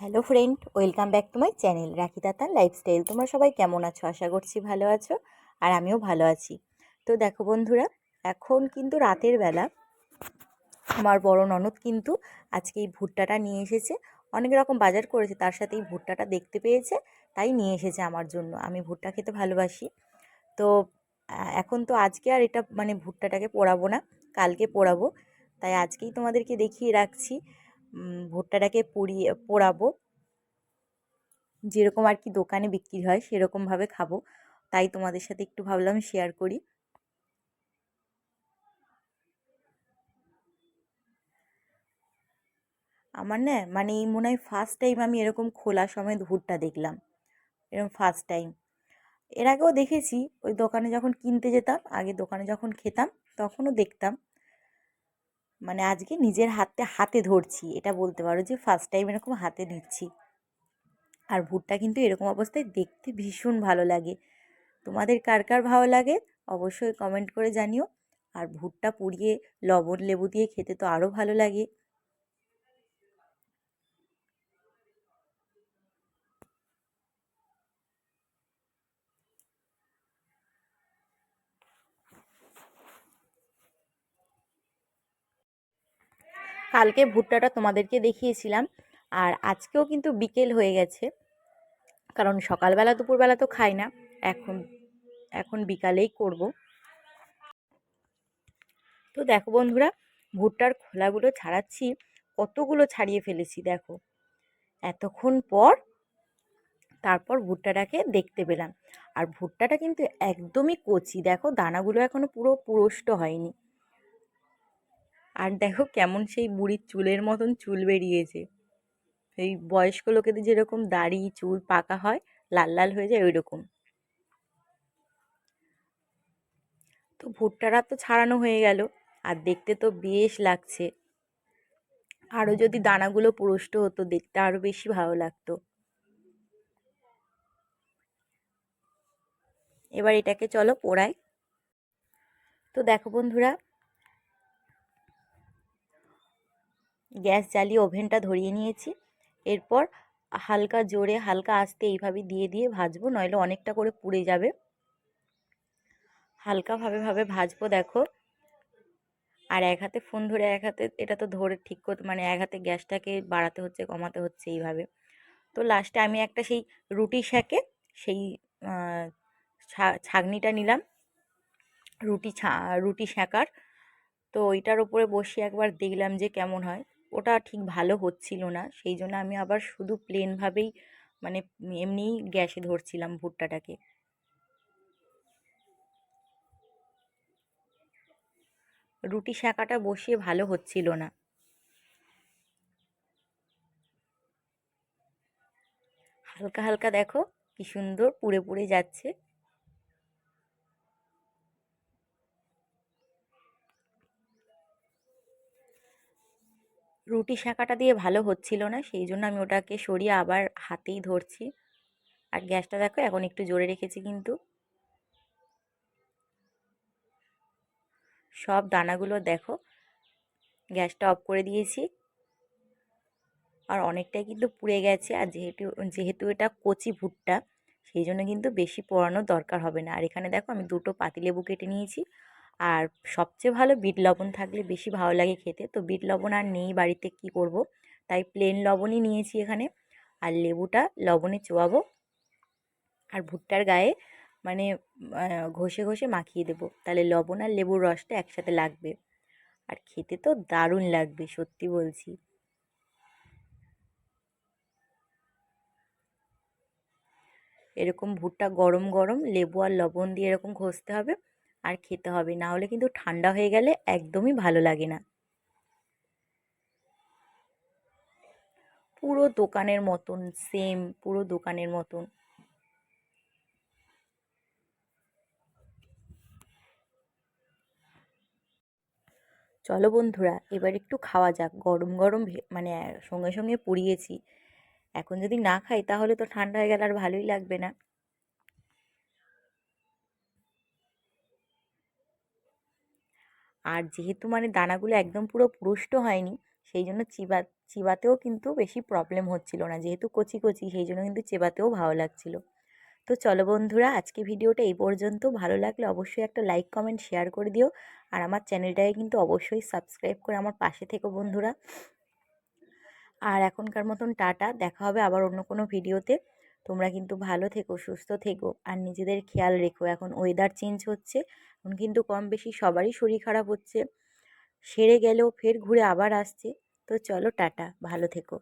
Hello friend, welcome back to my channel রাখি Tatar lifestyle. তোমরা সবাই কেমন আছো? আশা করছি ভালো আছো, আর আমিও ভালো আছি। তো দেখো বন্ধুরা, এখন কিন্তু রাতের বেলা আমার বড় ননদ কিন্তু আজকে এই ভুট্টাটা নিয়ে এসেছে। অনেক রকম বাজার করেছে, তার সাথে এই ভুট্টাটা দেখতে পেয়েছে, তাই নিয়ে এসেছে আমার জন্য। আমি ভুট্টা খেতে ভালোবাসি। তো এখন তো আজকে আর এটা মানে ভুট্টাটাকে পোড়াবো না, কালকে পোড়াবো। তাই আজকেই তোমাদেরকে দেখিয়ে রাখছি ভুট্টাটাকে পোড়াবো, যেরকম আর কি দোকানে বিক্রি হয় সেরকমভাবে খাবো। তাই তোমাদের সাথে একটু ভাবলাম শেয়ার করি। আমার না মানে এই মনে হয় ফার্স্ট টাইম আমি এরকম খোলা সমেত ভুট্টা দেখলাম, এরকম ফার্স্ট টাইম। এর আগেও দেখেছি, ওই দোকানে যখন কিনতে যেতাম, আগে দোকানে যখন খেতাম তখনও দেখতাম। মানে আজকে নিজের হাতে হাতে ধরছি, এটা বলতে পারো যে ফার্স্ট টাইম এরকম হাতে নিচ্ছি। আর ভুট্টা কিন্তু এরকম অবস্থায় দেখতে ভীষণ ভালো লাগে। তোমাদের কার কার ভালো লাগে অবশ্যই কমেন্ট করে জানিও। আর ভুট্টা পুড়িয়ে লবণ লেবু দিয়ে খেতে তো আরও ভালো লাগে। কালকে ভুট্টাটা তোমাদেরকে দেখিয়েছিলাম, আর আজকেও কিন্তু বিকেল হয়ে গেছে, কারণ সকালবেলা দুপুরবেলা তো খাই না। এখন এখন বিকালেই করব। তো দেখো বন্ধুরা, ভুট্টার খোলাগুলো ছাড়াচ্ছি, কতগুলো ছাড়িয়ে ফেলেছি দেখো এতক্ষণ পর। তারপর ভুট্টাটাকে দেখতে পেলাম, আর ভুট্টাটা কিন্তু একদমই কচি, দেখো দানাগুলো এখনো পুরো পুরষ্ট হয়নি। আর দেখো কেমন সেই বুড়ির চুলের মতন চুল বেরিয়েছে, এই বয়স্ক লোকেদের যেরকম দাড়ি চুল পাকা হয়, লাল লাল হয়ে যায় ওই রকম। তো ভুট্টাটা তো ছাড়ানো হয়ে গেল, আর দেখতে তো বেশ লাগছে। আরও যদি দানাগুলো পুরষ্ট হতো দেখতে আরও বেশি ভালো লাগতো। এবার এটাকে চলো পোড়াই। তো দেখো বন্ধুরা, গ্যাস জ্বালিয়ে ওভেনটা ধরিয়ে নিয়েছি। এরপর হালকা জোরে হালকা আস্তে এইভাবে দিয়ে দিয়ে ভাজবো, নইলে অনেকটা করে পুড়ে যাবে। হালকাভাবে ভাবে ভাজবো দেখো। আর এক হাতে ফোন ধরে এক হাতে এটা তো ধরে ঠিক করতে, মানে এক হাতে গ্যাসটাকে বাড়াতে হচ্ছে কমাতে হচ্ছে এইভাবে। তো লাস্টে আমি একটা সেই রুটি সেঁকে সেই ছাঁকনিটা নিলাম, রুটি সেঁকার। তো ওইটার উপরে বসিয়ে একবার দেখলাম যে কেমন হয়। ওটা ঠিক ভালো হচ্ছিল না, সেই জন্য আমি আবার শুধু প্লেনভাবেই মানে এমনিই গ্যাসে ধরছিলাম ভুট্টাটাকে। রুটি সেঁকাটা বসিয়ে ভালো হচ্ছিল না। হালকা হালকা দেখো কি সুন্দর পুড়ে পুড়ে যাচ্ছে। রুটি সেঁকাটা দিয়ে ভালো হচ্ছিল না, সেই জন্য আমি ওটাকে সরিয়ে আবার হাতেই ধরছি। আর গ্যাসটা দেখো এখন একটু জোরে রেখেছি, কিন্তু সব দানাগুলো দেখো গ্যাসটা অফ করে দিয়েছি। আর অনেকটাই কিন্তু পুড়ে গেছে, আর যেহেতু যেহেতু এটা কচি ভুট্টা, সেই জন্য কিন্তু বেশি পোড়ানোর দরকার হবে না। আর এখানে দেখো আমি দুটো পাতিলেবু কেটে নিয়েছি। আর সবচেয়ে ভালো বিট লবণ থাকলে বেশি ভালো লাগে খেতে। তো বিট লবণ আর নেই বাড়িতে, কি করব, তাই প্লেন লবণই নিয়েছি এখানে। আর লেবুটা লবণে চোয়াবো, আর ভুট্টার গায়ে মানে ঘষে ঘষে মাখিয়ে দেবো, তাহলে লবণ আর লেবুর রসটা একসাথে লাগবে। আর খেতে তো দারুণ লাগবে, সত্যি বলছি। এরকম ভুট্টা গরম গরম লেবু আর লবণ দিয়ে এরকম ঘষতে হবে, আর খেতে হবে, না হলে কিন্তু ঠান্ডা হয়ে গেলে একদমই ভালো লাগে না। পুরো দোকানের মতন, সেম পুরো দোকানের মতন। চলো বন্ধুরা, এবার একটু খাওয়া যাক। গরম গরম মানে সঙ্গে সঙ্গে পুড়িয়েছি, এখন যদি না খাই তাহলে তো ঠান্ডা হয়ে গেলে আর ভালোই লাগবে না। আর যেহেতু মানে দানাগুলো একদম পুরো পুষ্ট হয়নি, সেই জন্য চিবাতেও কিন্তু বেশি প্রবলেম হচ্ছিল না, যেহেতু কচি কচি সেই জন্য কিন্তু চেবাতেও ভালো লাগছিল। তো চলো বন্ধুরা, আজকে ভিডিওটা এই পর্যন্ত। ভালো লাগলে অবশ্যই একটা লাইক কমেন্ট শেয়ার করে দিও, আর আমার চ্যানেলটাকে কিন্তু অবশ্যই সাবস্ক্রাইব করে আমার পাশে থেকো বন্ধুরা। আর এখনকার মতন টাটা, দেখা হবে আবার অন্য কোনো ভিডিওতে। তোমরা কিন্তু ভালো থেকো, সুস্থ থেকো, আর নিজেদের খেয়াল রেখো। এখন ওয়েদার চেঞ্জ হচ্ছে, এখন কিন্তু কম বেশি সবারই শরীর খারাপ হচ্ছে, সেরে গেলেও ফের ঘুরে আবার আসছে। তো চলো টাটা, ভালো থেকো।